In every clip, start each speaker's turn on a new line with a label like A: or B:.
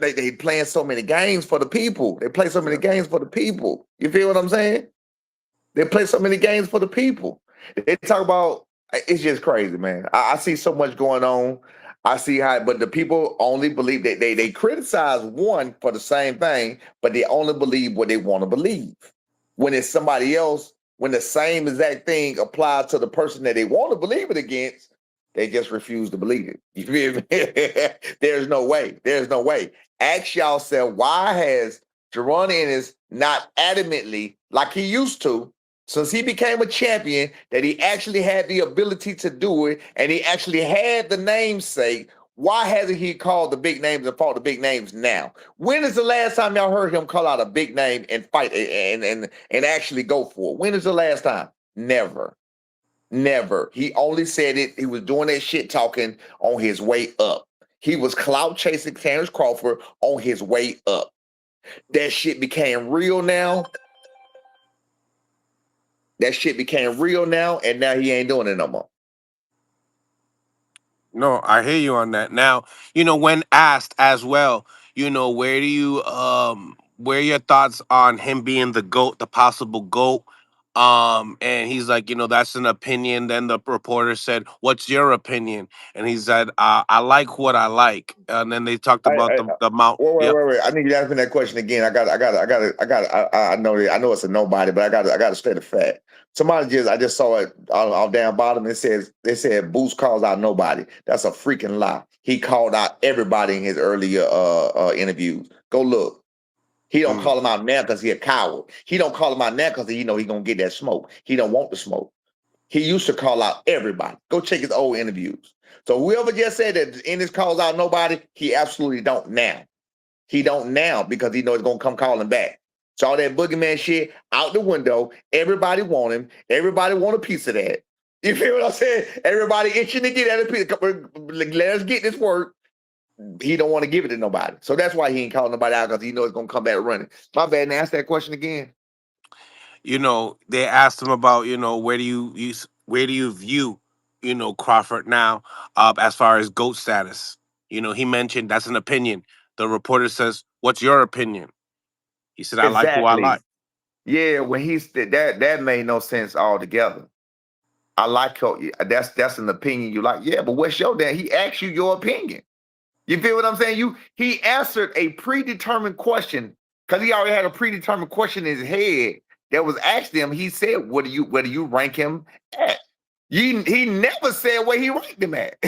A: They playing so many games for the people. They play so many
B: Yeah.
A: games for the people. You feel what I'm saying? They play so many games for the people. They talk about it's just crazy, man. I see so much going on. I see how, but the people only believe that they criticize one for the same thing, but they only believe what they want to believe. When it's somebody else, when the same exact thing applies to the person that they want to believe it against, they just refuse to believe it. You feel me? There's no way. There's no way. Ask yourself, why has Jaron Ennis not adamantly, like he used to, since he became a champion, that he actually had the ability to do it and he actually had the namesake? Why hasn't he called the big names and fought the big names now? When is the last time y'all heard him call out a big name and fight and actually go for it? When is the last time? Never. Never. He only said it. He was doing that shit talking on his way up. He was clout chasing Terrence Crawford on his way up. That shit became real now. That shit became real now, and now he ain't doing it no more.
B: No, I hear you on that. Now, when asked as well, where are your thoughts on him being the GOAT, the possible GOAT? And he's like, that's an opinion. Then the reporter said, "What's your opinion?" And he said, "I like what I like." And then they talked about
A: I
B: the Mount.
A: wait,
B: Yep.
A: wait. I need you to ask me that question again. I know it's a nobody, but I got to state a fact. I just saw it on down bottom. They said Boost calls out nobody. That's a freaking lie. He called out everybody in his earlier interviews. Go look. He don't
B: Mm.
A: call him out now because he a coward. He don't call him out now because he gonna get that smoke. He don't want the smoke. He used to call out everybody. Go check his old interviews. So whoever just said that Ennis calls out nobody, he absolutely don't now. He don't now because he knows he's gonna come calling back. So all that boogeyman shit out the window. Everybody want him. Everybody want a piece of that. You feel what I'm saying? Everybody itching to get at a piece. Let us get this work. He don't want to give it to nobody. So that's why he ain't calling nobody out because he knows it's gonna come back running. My bad. Now ask that question again.
B: They asked him about, where do you view, Crawford now, as far as GOAT status. He mentioned that's an opinion. The reporter says, "What's your opinion?" He said, "I like who I like."
A: Exactly. Yeah, when he said that made no sense altogether. I like your that's an opinion you like. Yeah, but what's your damn? He asked you your opinion. You feel what I'm saying? He answered a predetermined question because he already had a predetermined question in his head that was asked him. He said, where do you rank him at?" He never said where he ranked him at.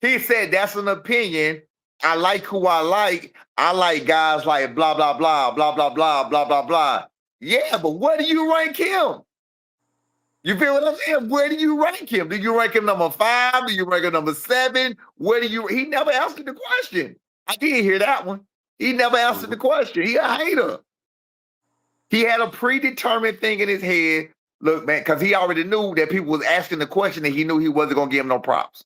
A: He said that's an opinion. I like who I like. I like guys like blah blah blah blah blah blah blah blah blah. Yeah, but where do you rank him? You feel what I'm saying? Where do you rank him? Do you rank him number 5? Do you rank him number 7? Where do you? He never answered the question. I did hear that one. He never answered the
B: Mhm.
A: question. He a hater. He had a predetermined thing in his head. Look, man, because he already knew that people was asking the question and he knew he wasn't gonna give him no props.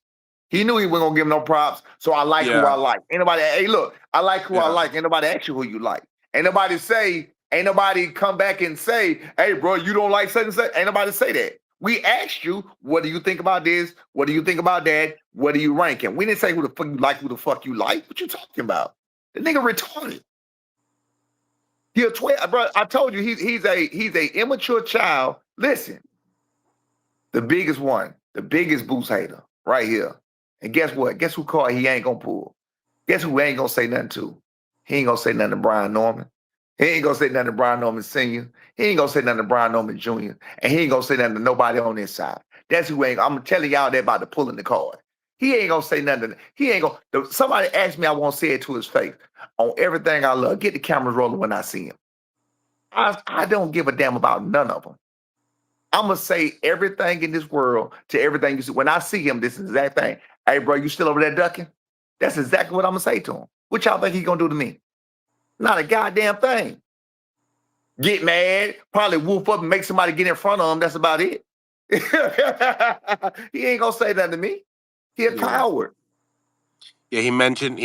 A: He knew he wasn't gonna give him no props. So I like who I
B: Yeah,
A: like. Anybody, hey, look, I like who I
B: yeah.
A: like. Ain't nobody ask you who you like. Ain't nobody come back and say, hey, bro, you don't like such and such. Ain't nobody say that. We asked you, what do you think about this? What do you think about that? What do you rank him? We didn't say who the fuck you like, who the fuck you like. What you talking about? The nigga retarded. He a 12, bro. I told you he's a immature child. Listen, the biggest one, the biggest boost hater, right here. And guess what? Guess who card he ain't gonna pull? Guess who ain't gonna say nothing to? He ain't gonna say nothing to Brian Norman. He ain't gonna say nothing to Brian Norman Sr. He ain't gonna say nothing to Brian Norman Jr. And he ain't gonna say nothing to nobody on this side. That's who ain't. I'm telling y'all that about the pulling the card. He ain't gonna say nothing. He ain't gonna. Somebody asked me, I won't say it to his face. On everything I love, get the cameras rolling when I see him. I don't give a damn about none of them. I'm gonna say everything in this world to everything you see. When I see him, this is the exact thing. Hey, bro, you still over there ducking? That's exactly what I'm gonna say to him. What y'all think he gonna do to me? Not a goddamn thing. Get mad, probably whoop up and make somebody get in front of him. That's about it. He ain't gonna say nothing to me. He a
B: Yeah.
A: coward.
B: Yeah, he mentioned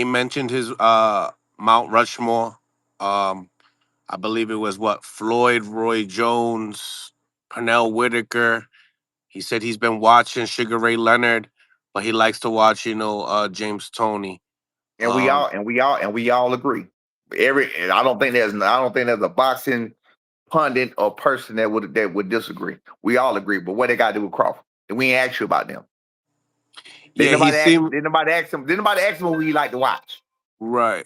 B: his Mount Rushmore. Um, I believe it was what Floyd, Roy Jones, Pernell Whitaker. He said he's been watching Sugar Ray Leonard, but he likes to watch, James Tony.
A: And we all agree. I don't think there's a boxing pundit or person that would disagree. We all agree. But what they got to do with Crawford? And we ain't ask you about them. Did
B: Yeah, he
A: nobody ask?
B: seemed
A: Did nobody ask him? Did nobody ask him who he like to watch?
B: right.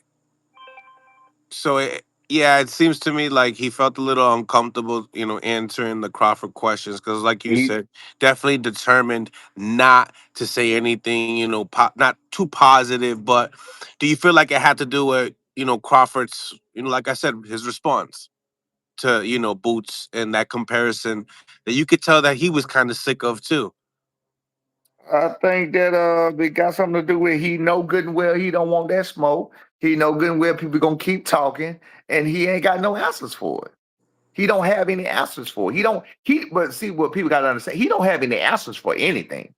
B: So yeah, it seems to me like he felt a little uncomfortable, answering the Crawford questions because, like you
A: He,
B: said, definitely determined not to say anything, not too positive. But do you feel like it had to do with, Crawford's, like I said, his response to, Boots and that comparison that you could tell that he was kind of sick of too?
A: I think that it got something to do with he know good and well he don't want that smoke. He know good and well people gonna keep talking, and he ain't got no answers for it. He don't have any answers for it. He don't. But see what people got to understand. He don't have any answers for anything.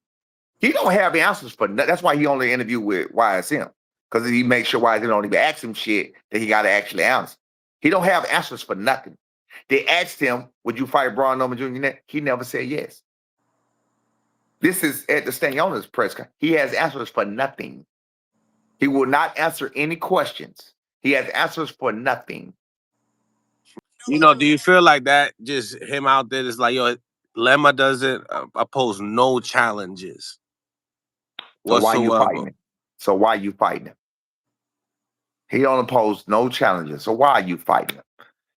A: He don't have answers for. That's why he only interviewed with YSM, because he makes sure YSM don't even ask him shit that he got to actually answer. He don't have answers for nothing. They asked him, "Would you fight Braun Norman Jr.?" He never said yes. This is at the Staniona's press conference. He has answers for nothing. He will not answer any questions. He has answers for nothing.
B: Do you feel like that just him out there is like, yo, Lemma doesn't oppose no challenges
A: So why you
B: whatsoever?
A: fighting him? So why you fighting him? He don't oppose no challenges. So why are you fighting him?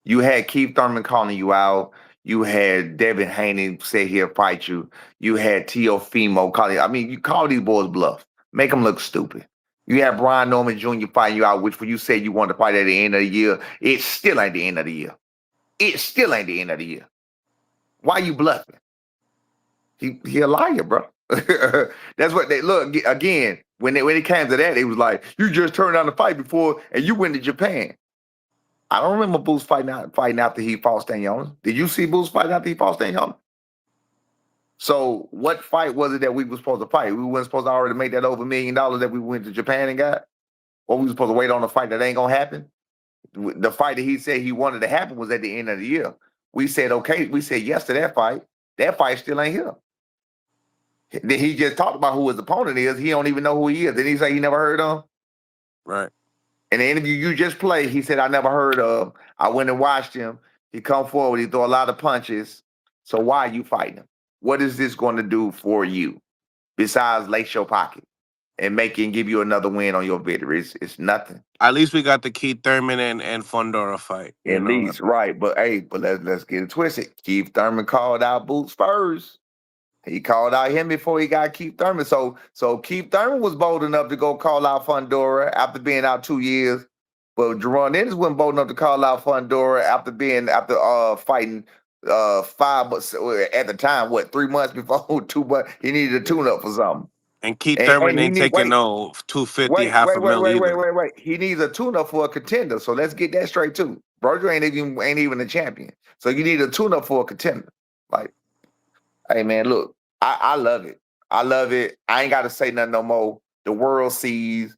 A: You had Keith Thurman calling you out. You had Devin Haney say he'll fight you. You had Teofimo calling. I mean, you call these boys bluff. Make them look stupid. You had Brian Norman Jr. fighting you out, which when you said you wanted to fight at the end of the year, it still ain't the end of the year. It still ain't the end of the year. Why you bluffing? He a liar, bro. That's what they look again. When it came to that, it was like, you just turned down the fight before and you went to Japan. I don't remember Boots fighting after he fought Stanionis. Did you see Boots fighting after he fought Stanionis? So what fight was it that we were supposed to fight? We weren't supposed to already make that over $1 million that we went to Japan and got? Or we were supposed to wait on a fight that ain't gonna happen? The fight that he said he wanted to happen was at the end of the year. We said, okay, we said yes to that fight. That fight still ain't here. Then he just talked about who his opponent is. He don't even know who he is. Didn't he say he never heard of him?
B: Right.
A: In the interview you just played, he said, I never heard of him. I went and watched him. He come forward. He throw a lot of punches. So why are you fighting him? What is this going to do for you besides lace your pocket and give you another win on your victory? It's nothing.
B: At least we got the Keith Thurman and Fundora fight.
A: At least, right. But hey, let's get it twisted. Keith Thurman called out Boots first. He called out him before he got Keith Thurman. So Keith Thurman was bold enough to go call out Fundora after being out 2 years. But Jaron Ennis wasn't bold enough to call out Fundora after fighting 5 months at the time, 3 months before 2 months. He needed a tune up for something.
B: And Keith
A: And
B: Thurman
A: he
B: ain't
A: need
B: taking no 250,
A: wait,
B: half
A: wait,
B: a
A: wait,
B: mil
A: wait, wait,
B: either.
A: wait, wait. He needs a tune up for a contender. So let's get that straight too. Berger ain't even a champion. So you need a tune up for a contender. Like, hey man, look, I love it. I love it. I ain't got to say nothing no more. The world sees.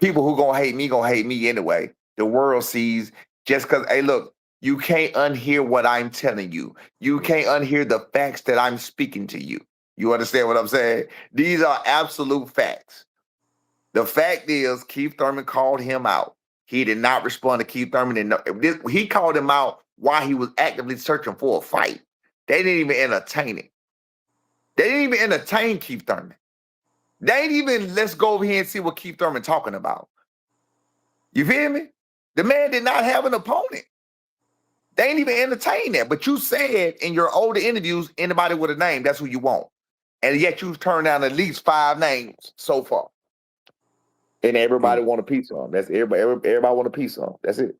A: People who gonna hate me anyway. The world sees just because. Hey, look, you can't unhear what I'm telling you. You can't unhear the facts that I'm speaking to you. You understand what I'm saying? These are absolute facts. The fact is, Keith Thurman called him out. He did not respond to Keith Thurman. He called him out while he was actively searching for a fight. They didn't even entertain it. They didn't even entertain Keith Thurman. They ain't even, let's go over here and see what Keith Thurman talking about. You feel me? The man did not have an opponent. They ain't even entertain that. But you said in your older interviews, anybody with a name, that's who you want. And yet you've turned down at least 5 names so far. And everybody want a piece on. That's everybody want a piece on. That's it.